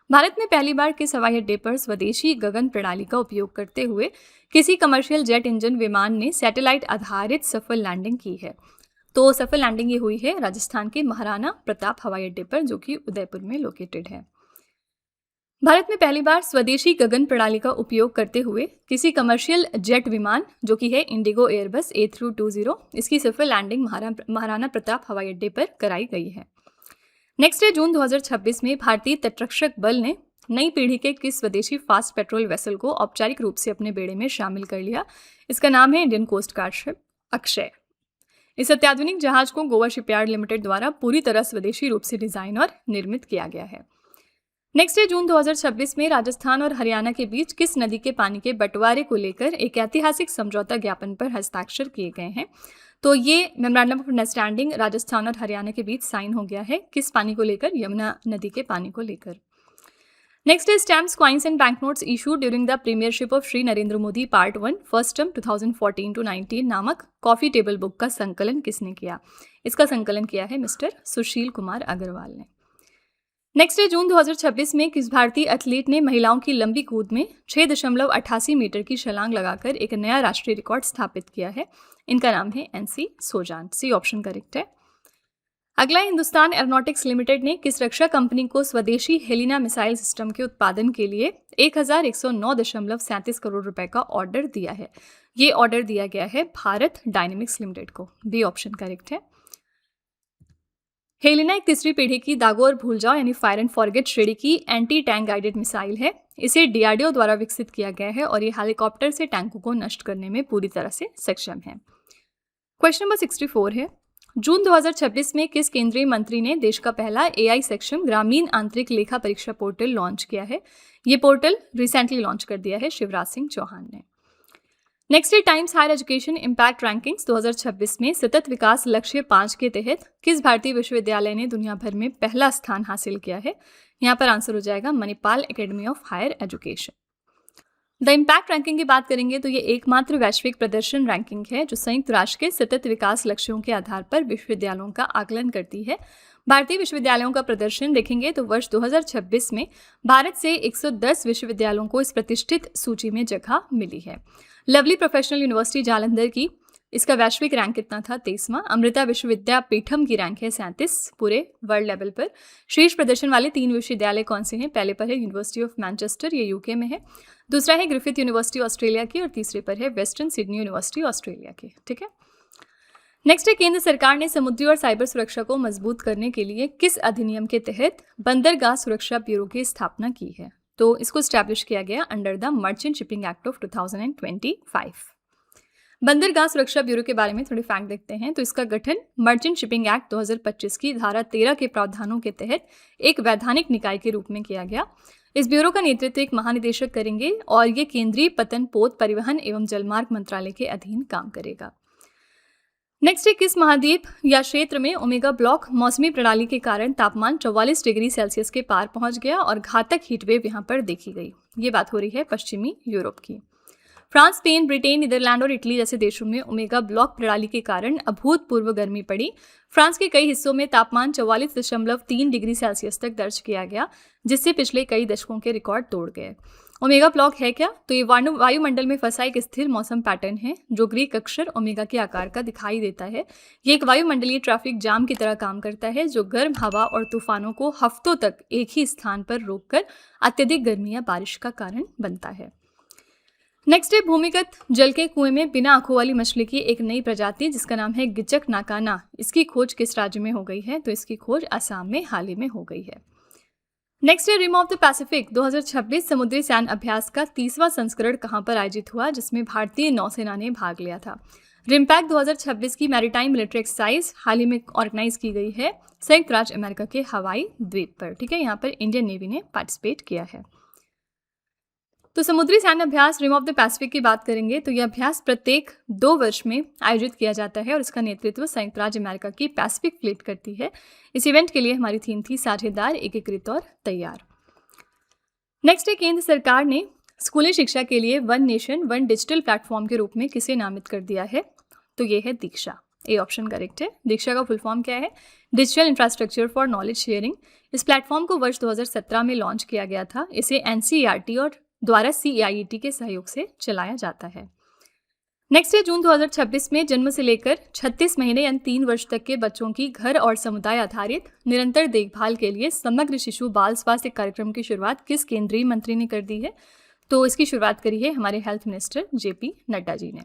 भारत में पहली बार किस हवाई अड्डे पर स्वदेशी गगन प्रणाली का उपयोग करते हुए किसी कमर्शियल जेट इंजन विमान ने सैटेलाइट आधारित सफल लैंडिंग की है? तो सफल लैंडिंग ये हुई है राजस्थान के महाराणा प्रताप हवाई अड्डे पर, जो कि उदयपुर में लोकेटेड है। भारत में पहली बार स्वदेशी गगन प्रणाली का उपयोग करते हुए किसी कमर्शियल जेट विमान, जो कि है इंडिगो एयरबस A320, इसकी सफल लैंडिंग महाराणा प्रताप हवाई अड्डे पर कराई गई है। नेक्स्ट है जून 2026 में भारतीय तटरक्षक बल ने नई पीढ़ी के किस स्वदेशी फास्ट पेट्रोल वेसल को औपचारिक रूप से अपने बेड़े में शामिल कर लिया? इसका नाम है Indian coast guard ship Akshay. इस अत्याधुनिक जहाज को गोवा शिपयार्ड लिमिटेड द्वारा पूरी तरह स्वदेशी रूप से डिजाइन और निर्मित किया गया है। नेक्स्ट है जून 2026 में राजस्थान और हरियाणा के बीच किस नदी के पानी के बंटवारे को लेकर एक ऐतिहासिक समझौता ज्ञापन पर हस्ताक्षर किए गए हैं? तो ये मेमोरेंडम ऑफ अंडरस्टैंडिंग राजस्थान और हरियाणा के बीच साइन हो गया है। किस पानी को लेकर? यमुना नदी के पानी को लेकर। नेक्स्ट है stamps, coins and bank notes issued during the Premiership of Shri Narendra Modi part 1 first term 2014-19 नामक कॉफी टेबल बुक का संकलन किसने किया? इसका संकलन किया है मिस्टर सुशील कुमार अग्रवाल ने। नेक्स्ट है जून 2026 में किस भारतीय एथलीट ने महिलाओं की लंबी कूद में 6.88 मीटर की छलांग लगाकर एक नया राष्ट्रीय रिकॉर्ड स्थापित किया है? इनका नाम है NC सोजान। सी ऑप्शन करेक्ट है। अगला हिंदुस्तान एरोनॉटिक्स लिमिटेड ने किस रक्षा कंपनी को स्वदेशी हेलिना मिसाइल सिस्टम के उत्पादन के लिए 1109.37 करोड़ रुपए का ऑर्डर दिया है? ये ऑर्डर दिया गया है भारत डायनेमिक्स लिमिटेड को। बी ऑप्शन करेक्ट है। हेलिना एक तीसरी पीढ़ी की दागो और भूल जाओ यानी फायर एंड फॉरगेट श्रेणी की एंटी टैंक गाइडेड मिसाइल है। इसे DRDO द्वारा विकसित किया गया है और ये हेलीकॉप्टर से टैंकों को नष्ट करने में पूरी तरह से सक्षम है। क्वेश्चन नंबर 64 है जून 2026 में किस केंद्रीय मंत्री ने देश का पहला AI सक्षम ग्रामीण आंतरिक लेखा परीक्षा पोर्टल लॉन्च किया है? ये पोर्टल रिसेंटली लॉन्च कर दिया है शिवराज सिंह चौहान ने। नेक्स्ट है Times higher education impact rankings 2026 में सतत विकास लक्ष्य 5 के तहत किस भारतीय विश्वविद्यालय ने दुनिया भर में पहला स्थान हासिल किया है? यहाँ पर आंसर हो जाएगा Manipal academy of higher education. The impact ranking की बात करेंगे तो ये एकमात्र वैश्विक प्रदर्शन रैंकिंग है जो संयुक्त राष्ट्र के सतत विकास लक्ष्यों के आधार पर विश्वविद्यालयों का आकलन करती है। भारतीय विश्वविद्यालयों का प्रदर्शन देखेंगे तो वर्ष 2026 में भारत से 110 विश्वविद्यालयों को इस प्रतिष्ठित सूची में जगह मिली है। लवली प्रोफेशनल यूनिवर्सिटी जालंधर की इसका वैश्विक रैंक कितना था? 23वां। अमृता विश्वविद्यापीठम की रैंक है 37 पूरे वर्ल्ड लेवल पर। शीर्ष प्रदर्शन वाले 3 विश्वविद्यालय कौन से हैं? पहले पर है यूनिवर्सिटी ऑफ मैनचेस्टर, ये UK में है। दूसरा है ग्रिफिथ यूनिवर्सिटी ऑस्ट्रेलिया की और तीसरे पर है वेस्टर्न सिडनी यूनिवर्सिटी ऑस्ट्रेलिया की। ठीक है। नेक्स्ट है केंद्र सरकार ने समुद्री और साइबर सुरक्षा को मजबूत करने के लिए किस अधिनियम के तहत बंदरगाह सुरक्षा ब्यूरो की स्थापना की है? तो इसको स्टैब्लिश किया गया under the merchant shipping act of 2025। बंदरगाह सुरक्षा ब्यूरो के बारे में थोड़े फैक्ट देखते हैं। तो इसका गठन मर्चेंट शिपिंग एक्ट 2025 की धारा 13 के प्रावधानों के तहत एक वैधानिक निकाय के रूप में किया गया। इस ब्यूरो का नेतृत्व एक महानिदेशक करेंगे और ये केंद्रीय पतन पोत परिवहन एवं जलमार्ग मंत्रालय के अधीन काम करेगा। नेक्स्ट है, किस महाद्वीप या क्षेत्र में ओमेगा ब्लॉक मौसमी प्रणाली के कारण तापमान 44 डिग्री सेल्सियस के पार पहुंच गया और घातक हीटवेव यहां पर देखी गई। ये बात हो रही है पश्चिमी यूरोप की। फ्रांस, स्पेन, ब्रिटेन, नीदरलैंड और इटली जैसे देशों में ओमेगा ब्लॉक प्रणाली के कारण अभूतपूर्व गर्मी पड़ी। फ्रांस के कई हिस्सों में तापमान 44.3 डिग्री सेल्सियस तक दर्ज किया गया, जिससे पिछले कई दशकों के रिकॉर्ड तोड़ गए। ओमेगा ब्लॉक है क्या? तो ये वायुमंडल में फंसा एक स्थिर मौसम पैटर्न है जो ग्रीक अक्षर ओमेगा के आकार का दिखाई देता है। ये एक वायुमंडलीय ट्रैफिक जाम की तरह काम करता है जो गर्म हवा और तूफानों को हफ्तों तक एक ही स्थान पर रोककर अत्यधिक गर्मी या बारिश का कारण बनता है। नेक्स्ट है, भूमिगत जल के कुएं में बिना आंखों वाली मछली की एक नई प्रजाति जिसका नाम है गिचक नाकाना। इसकी खोज किस राज्य में हो गई है? तो इसकी खोज असम में हाल ही में हो गई है। नेक्स्ट है, रिम ऑफ द पैसिफिक 2026 समुद्री सैन्य अभ्यास का 30वां संस्करण कहां पर आयोजित हुआ, जिसमें भारतीय नौसेना ने भाग लिया था? रिमपैक 2026 की मैरीटाइम मिलिट्री एक्सरसाइज हाल ही में ऑर्गेनाइज की गई है संयुक्त राज्य अमेरिका के हवाई द्वीप पर। ठीक है, यहाँ पर इंडियन नेवी ने पार्टिसिपेट किया है। तो समुद्री सैन्य अभ्यास रिम ऑफ द पैसिफिक की बात करेंगे तो यह अभ्यास प्रत्येक 2 वर्ष में आयोजित किया जाता है और इसका नेतृत्व संयुक्त राज्य अमेरिका की पैसिफिक फ्लीट करती है। इस इवेंट के लिए हमारी थीम थी साझेदार, एकीकृत और तैयार। नेक्स्ट है, केंद्र सरकार ने स्कूली शिक्षा के लिए one nation one digital platform के रूप में किसे नामित कर दिया है? तो ये है दीक्षा। ए ऑप्शन करेक्ट है। दीक्षा का फुल फॉर्म क्या है? Digital infrastructure for knowledge sharing. इस प्लेटफॉर्म को वर्ष 2017 में लॉन्च किया गया था। इसे NCERT और द्वारा CEIET के सहयोग से चलाया जाता है। नेक्स्ट है, जून 2026 में जन्म से लेकर 36 महीने यानी 3 वर्ष तक के बच्चों की घर और समुदाय आधारित निरंतर देखभाल के लिए समग्र शिशु बाल स्वास्थ्य कार्यक्रम की शुरुआत किस केंद्रीय मंत्री ने कर दी है? तो इसकी शुरुआत करी है हमारे health minister JP Nadda ji ने।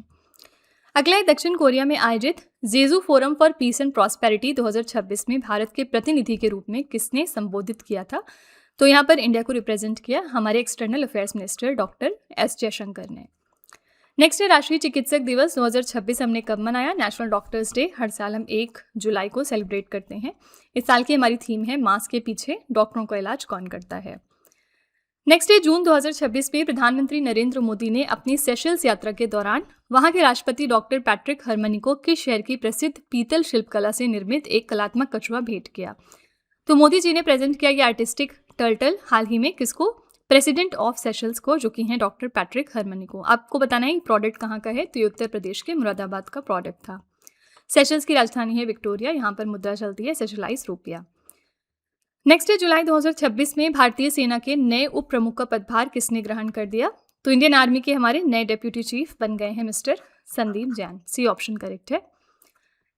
अगला है, दक्षिण कोरिया में आयोजित Jeju forum for peace and prosperity 2026 में भारत के प्रतिनिधि के रूप में किसने संबोधित किया था? तो यहाँ पर इंडिया को रिप्रेजेंट किया हमारे external affairs minister doctor S Jaishankar ने। नेक्स्ट है, राष्ट्रीय चिकित्सक दिवस 2026 हमने कब मनाया? नेशनल डॉक्टर्स डे हर साल हम 1 जुलाई को सेलिब्रेट करते हैं। इस साल की हमारी थीम है मास्क के पीछे डॉक्टरों का इलाज कौन करता है। नेक्स्ट है, जून 2026 में प्रधानमंत्री नरेंद्र मोदी ने अपनी सेशल्स यात्रा के दौरान वहां के राष्ट्रपति डॉक्टर पैट्रिक हरमनी को किस शहर की प्रसिद्ध पीतल शिल्पकला से निर्मित एक कलात्मक कछुआ भेंट किया? तो मोदी जी ने प्रेजेंट किया ये आर्टिस्टिक टर्टल हाल ही में किसको? प्रेसिडेंट ऑफ सेशल्स को, जो कि हैं डॉक्टर पैट्रिक हरमनी को। आपको बताना है प्रोडक्ट कहाँ का है? तो ये उत्तर प्रदेश के मुरादाबाद का प्रोडक्ट था। सेशल्स की राजधानी है विक्टोरिया। यहाँ पर मुद्रा चलती है सेशलाइज रुपया। नेक्स्ट है, जुलाई 2026 में भारतीय सेना के नए उप प्रमुख का पदभार किसने ग्रहण कर दिया? तो इंडियन आर्मी के हमारे नए डेप्यूटी चीफ बन गए हैं mister Sandeep Jain. C option correct है।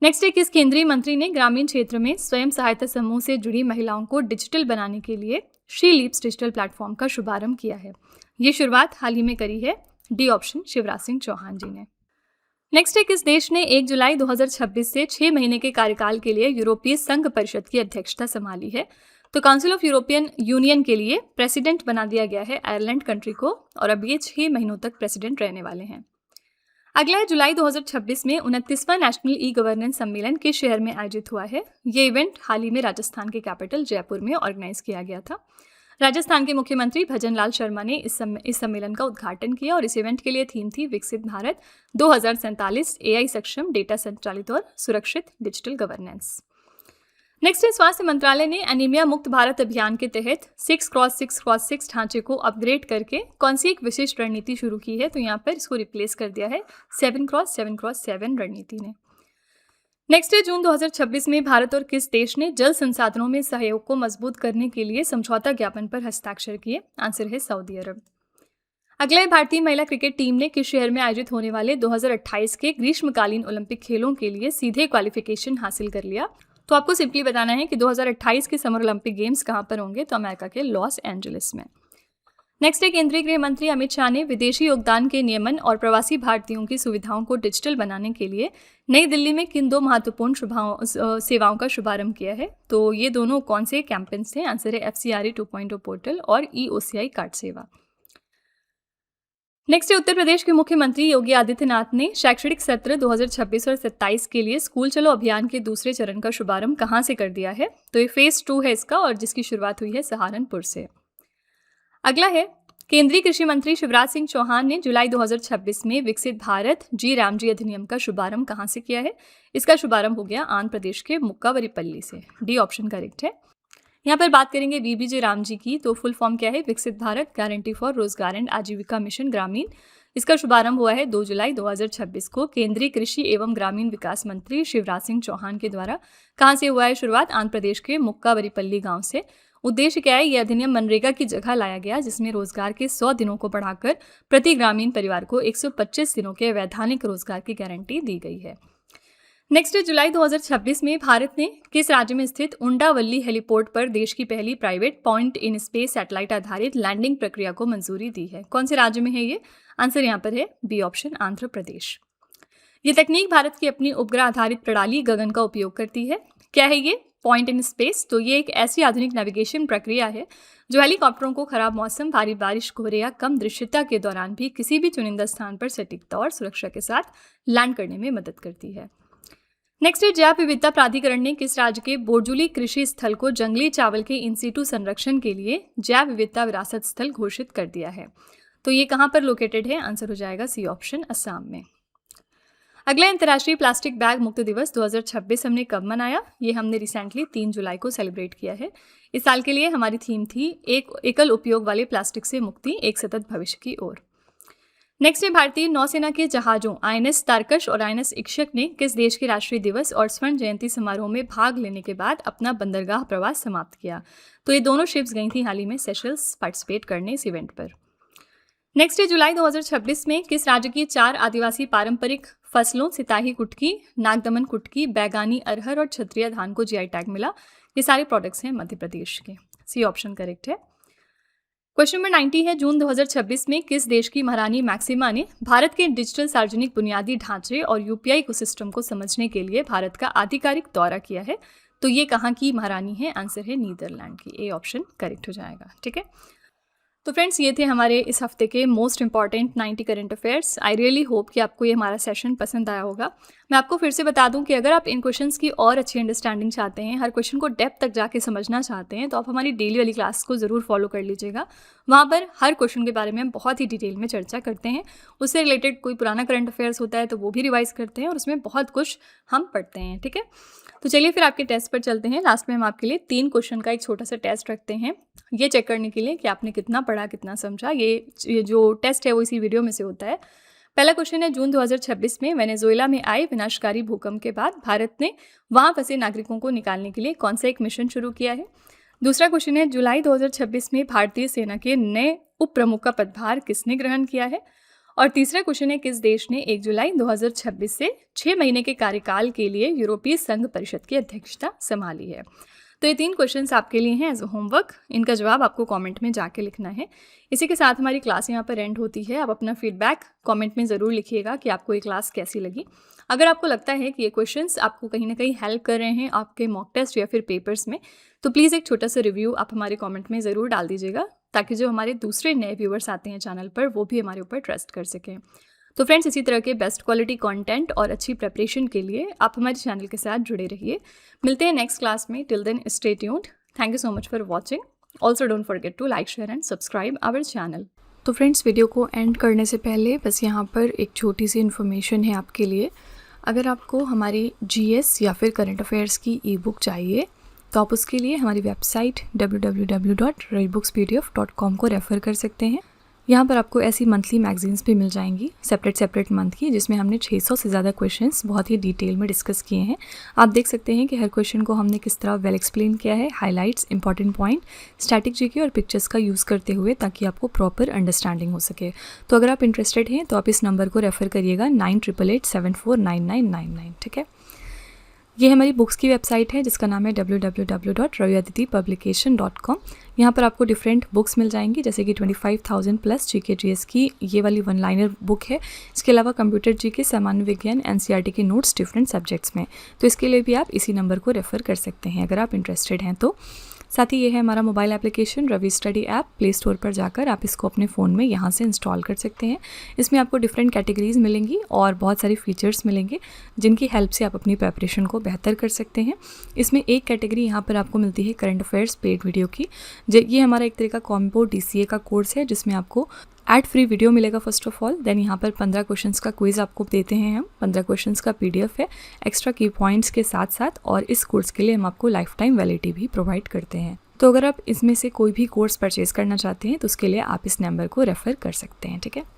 नेक्स्ट है, किस केंद्रीय मंत्री ने ग्रामीण क्षेत्र में स्वयं सहायता समूह से जुड़ी महिलाओं को डिजिटल बनाने के लिए शी लीप्स डिजिटल प्लेटफॉर्म का शुभारंभ किया है? ये शुरुआत हाल ही में करी है डी ऑप्शन शिवराज सिंह चौहान जी ने। नेक्स्ट है, किस देश ने 1 जुलाई 2026 से 6 महीने के कार्यकाल के लिए यूरोपीय संघ परिषद की अध्यक्षता संभाली है? तो काउंसिल ऑफ यूरोपियन यूनियन के लिए प्रेसिडेंट बना दिया गया है आयरलैंड कंट्री को और अब ये 6 महीनों तक प्रेसिडेंट रहने वाले हैं। अगला है, जुलाई 2026 में 29वां नेशनल ई गवर्नेंस सम्मेलन किस शहर में आयोजित हुआ है? ये इवेंट हाल ही में राजस्थान के कैपिटल जयपुर में ऑर्गेनाइज किया गया था। राजस्थान के मुख्यमंत्री भजन लाल शर्मा ने इस सम्मेलन का उद्घाटन किया और इस इवेंट के लिए थीम थी विकसित भारत 2047 AI सक्षम, डेटा संचालित और सुरक्षित डिजिटल गवर्नेंस। नेक्स्ट है, स्वास्थ्य मंत्रालय ने एनीमिया मुक्त भारत अभियान के तहत 6x6x6 ढांचे को अपग्रेड करके कौन सी एक विशिष्ट रणनीति शुरू की है? तो यहाँ पर इसको रिप्लेस कर दिया है 7x7x7 रणनीति ने। नेक्स्ट है, जून 2026 में भारत और किस देश ने जल संसाधनों में सहयोग को मजबूत करने के लिए समझौता ज्ञापन पर हस्ताक्षर किए? आंसर है सऊदी अरब। अगला है, भारतीय महिला क्रिकेट टीम ने किस शहर में आयोजित होने वाले 2028 के ग्रीष्मकालीन ओलंपिक खेलों के लिए सीधे क्वालिफिकेशन हासिल कर लिया? तो आपको सिंपली बताना है कि 2028 के समर ओलंपिक गेम्स कहाँ पर होंगे? तो अमेरिका के लॉस एंजलिस में। नेक्स्ट है, केंद्रीय गृह मंत्री अमित शाह ने विदेशी योगदान के नियमन और प्रवासी भारतीयों की सुविधाओं को डिजिटल बनाने के लिए नई दिल्ली में किन 2 महत्वपूर्ण सेवाओं का शुभारंभ किया है? तो ये दोनों कौन से कैंपेन्स हैं? आंसर है FCRA 2.0 पोर्टल और EOCI कार्ड सेवा। नेक्स्ट है उत्तर प्रदेश के मुख्यमंत्री योगी आदित्यनाथ ने शैक्षणिक सत्र 2026 और 27 के लिए स्कूल चलो अभियान के दूसरे चरण का शुभारंभ कहां से कर दिया है? तो ये फेज 2 है इसका और जिसकी शुरुआत हुई है सहारनपुर से। अगला है केंद्रीय कृषि मंत्री शिवराज सिंह चौहान ने जुलाई 2026 में विकसित भारत जी रामजी अधिनियम का शुभारंभ कहां से किया है? इसका शुभारंभ हो गया आंध्र प्रदेश के मुक्कावरीपल्ली से। डी ऑप्शन करेक्ट है। यहाँ पर बात करेंगे वीबीजी राम जी की, तो फुल फॉर्म क्या है? विकसित भारत गारंटी फॉर रोजगार एंड आजीविका मिशन ग्रामीण। इसका शुभारंभ हुआ है 2 जुलाई 2026 को केंद्रीय कृषि एवं ग्रामीण विकास मंत्री शिवराज सिंह चौहान के द्वारा। कहाँ से हुआ है शुरुआत? आंध्र प्रदेश के मुक्कावरीपल्ली गांव से। उद्देश्य क्या है? यह अधिनियम मनरेगा की जगह लाया गया, जिसमें रोजगार के 100 दिनों को बढ़ाकर प्रति ग्रामीण परिवार को 125 दिनों के वैधानिक रोजगार की गारंटी दी गई है। नेक्स्ट जुलाई 2026 में भारत ने किस राज्य में स्थित उंडावल्ली हेलीपोर्ट पर देश की पहली private point in space satellite आधारित लैंडिंग प्रक्रिया को मंजूरी दी है? कौन से राज्य में है ये? आंसर यहाँ पर है बी ऑप्शन, आंध्र प्रदेश। ये तकनीक भारत की अपनी उपग्रह आधारित प्रणाली गगन का उपयोग करती है। क्या है ये पॉइंट इन स्पेस? तो ये एक ऐसी आधुनिक नेविगेशन प्रक्रिया है जो हेलीकॉप्टरों को खराब मौसम, भारी बारिश, कोहरे या कम दृश्यता के दौरान भी किसी भी चुनिंदा स्थान पर सटीकता और सुरक्षा के साथ लैंड करने में मदद करती है। नेक्स्ट है जैव विविधता प्राधिकरण ने किस राज्य के बोरजुली कृषि स्थल को जंगली चावल के इंसीटू संरक्षण के लिए जैव विविधता विरासत स्थल घोषित कर दिया है? तो ये कहाँ पर लोकेटेड है? आंसर हो जाएगा सी ऑप्शन, असम में। अगला अंतर्राष्ट्रीय प्लास्टिक बैग मुक्त दिवस 2026 हमने कब मनाया? ये हमने रिसेंटली 3 जुलाई को सेलिब्रेट किया है। इस साल के लिए हमारी थीम थी एक एकल उपयोग वाले प्लास्टिक से मुक्ति, एक सतत भविष्य की ओर। नेक्स्ट है भारतीय नौसेना के जहाजों INS तारकश और INS इक्षक ने किस देश के राष्ट्रीय दिवस और स्वर्ण जयंती समारोह में भाग लेने के बाद अपना बंदरगाह प्रवास समाप्त किया? तो ये दोनों शिप्स गई थी हाल ही में सेशल्स पार्टिसिपेट करने इस इवेंट पर। नेक्स्ट है जुलाई 2026 में किस राज्य की 4 आदिवासी पारंपरिक फसलों सिताही कुटकी, नागदमन कुटकी, बैगानी अरहर और क्षत्रिय धान को GI टैग मिला? ये सारे प्रोडक्ट्स हैं मध्य प्रदेश के। सी ऑप्शन करेक्ट है। क्वेश्चन नंबर 90 है जून 2026 में किस देश की महारानी मैक्सिमा ने भारत के डिजिटल सार्वजनिक बुनियादी ढांचे और UPI इकोसिस्टम को समझने के लिए भारत का आधिकारिक दौरा किया है? तो ये कहाँ की महारानी है? आंसर है नीदरलैंड की। ए ऑप्शन करेक्ट हो जाएगा। ठीक है, तो फ्रेंड्स ये थे हमारे इस हफ्ते के most important 90 current affairs. I really hope कि आपको ये हमारा सेशन पसंद आया होगा। मैं आपको फिर से बता दूं कि अगर आप इन क्वेश्चंस की और अच्छी अंडरस्टैंडिंग चाहते हैं, हर क्वेश्चन को डेप्थ तक जाके समझना चाहते हैं, तो आप हमारी डेली वाली क्लास को ज़रूर फॉलो कर लीजिएगा। वहाँ पर हर क्वेश्चन के बारे में हम बहुत ही डिटेल में चर्चा करते हैं। उससे रिलेटेड कोई पुराना करंट अफेयर्स होता है तो वो भी रिवाइज करते हैं और उसमें बहुत कुछ हम पढ़ते हैं। ठीक है, तो चलिए फिर आपके टेस्ट पर चलते हैं। लास्ट में हम आपके लिए 3 क्वेश्चन का एक छोटा सा टेस्ट रखते हैं, ये चेक करने के लिए कि आपने कितना पढ़ा, कितना समझा। ये जो टेस्ट है वो इसी वीडियो में से होता है। पहला क्वेश्चन है जून 2026 में वेनेजुएला में आए विनाशकारी भूकंप के बाद भारत ने वहां फंसे नागरिकों को निकालने के लिए कौन सा एक मिशन शुरू किया है? दूसरा क्वेश्चन है जुलाई 2026 में भारतीय सेना के नए उप प्रमुख का पदभार किसने ग्रहण किया है? और तीसरा क्वेश्चन है किस देश ने 1 जुलाई 2026 से 6 महीने के कार्यकाल के लिए यूरोपीय संघ परिषद की अध्यक्षता संभाली है? तो ये 3 क्वेश्चंस आपके लिए हैं एज अ होमवर्क। इनका जवाब आपको कमेंट में जाके लिखना है। इसी के साथ हमारी क्लास यहाँ पर एंड होती है। आप अपना फीडबैक कमेंट में ज़रूर लिखिएगा कि आपको ये क्लास कैसी लगी। अगर आपको लगता है कि ये क्वेश्चंस आपको कहीं ना कहीं हेल्प कर रहे हैं आपके मॉक टेस्ट या फिर पेपर्स में, तो प्लीज़ एक छोटा सा रिव्यू आप हमारे कॉमेंट में ज़रूर डाल दीजिएगा, ताकि जो हमारे दूसरे नए व्यूअर्स आते हैं चैनल पर वो भी हमारे ऊपर ट्रस्ट कर सकें। तो फ्रेंड्स, इसी तरह के बेस्ट क्वालिटी कंटेंट और अच्छी प्रिपरेशन के लिए आप हमारे चैनल के साथ जुड़े रहिए। मिलते हैं नेक्स्ट क्लास में। Till then stay tuned. Thank you so much for watching. Also don't forget to like, share and subscribe our channel. तो फ्रेंड्स, वीडियो को एंड करने से पहले बस यहाँ पर एक छोटी सी इन्फॉर्मेशन है आपके लिए। अगर आपको हमारी GS या फिर करंट अफेयर्स की ई-बुक चाहिए तो आप उसके लिए हमारी वेबसाइट www.redbookspdf.com को रेफ़र कर सकते हैं। यहाँ पर आपको ऐसी मंथली मैगजीन्स भी मिल जाएंगी सेपरेट मंथ की, जिसमें हमने 600 से ज़्यादा क्वेश्चंस बहुत ही डिटेल में डिस्कस किए हैं। आप देख सकते हैं कि हर क्वेश्चन को हमने किस तरह वेल एक्सप्लेन किया है, highlights, important point, static GK और पिक्चर्स का यूज़ करते हुए, ताकि आपको प्रॉपर अंडरस्टैंडिंग हो सके। तो अगर आप इंटरेस्टेड हैं तो आप इस नंबर को रेफ़र करिएगा 9888749999। ठीक है, ये हमारी बुक्स की वेबसाइट है जिसका नाम है www.raviaditipublication.com। यहाँ पर आपको डिफरेंट बुक्स मिल जाएंगी, जैसे कि 25,000 प्लस GK GS की ये वाली 1 लाइनर बुक है। इसके अलावा कंप्यूटर GK, सामान्य विज्ञान, NCERT के नोट्स डिफरेंट सब्जेक्ट्स में। तो इसके लिए भी आप इसी नंबर को रेफ़र कर सकते हैं अगर आप इंटरेस्टेड हैं तो। साथ ही ये है हमारा mobile application Ravi study app. Play store पर जाकर आप इसको अपने फ़ोन में यहाँ से इंस्टॉल कर सकते हैं। इसमें आपको डिफरेंट कैटेगरीज मिलेंगी और बहुत सारे फीचर्स मिलेंगे जिनकी हेल्प से आप अपनी प्रिपरेशन को बेहतर कर सकते हैं। इसमें एक कैटेगरी यहाँ पर आपको मिलती है करंट अफेयर्स पेड वीडियो की। ये हमारा एक तरह का कॉम्बो DCA का कोर्स है जिसमें आपको एड फ्री वीडियो मिलेगा फर्स्ट ऑफ ऑल। देन यहाँ पर 15 क्वेश्चंस का क्विज आपको देते हैं हम। 15 क्वेश्चंस का PDF है एक्स्ट्रा की पॉइंट्स के साथ साथ, और इस कोर्स के लिए हम आपको लाइफ टाइम वैलिडिटी भी प्रोवाइड करते हैं। तो अगर आप इसमें से कोई भी कोर्स परचेज करना चाहते हैं तो उसके लिए आप इस नंबर को रेफ़र कर सकते हैं, ठीक है।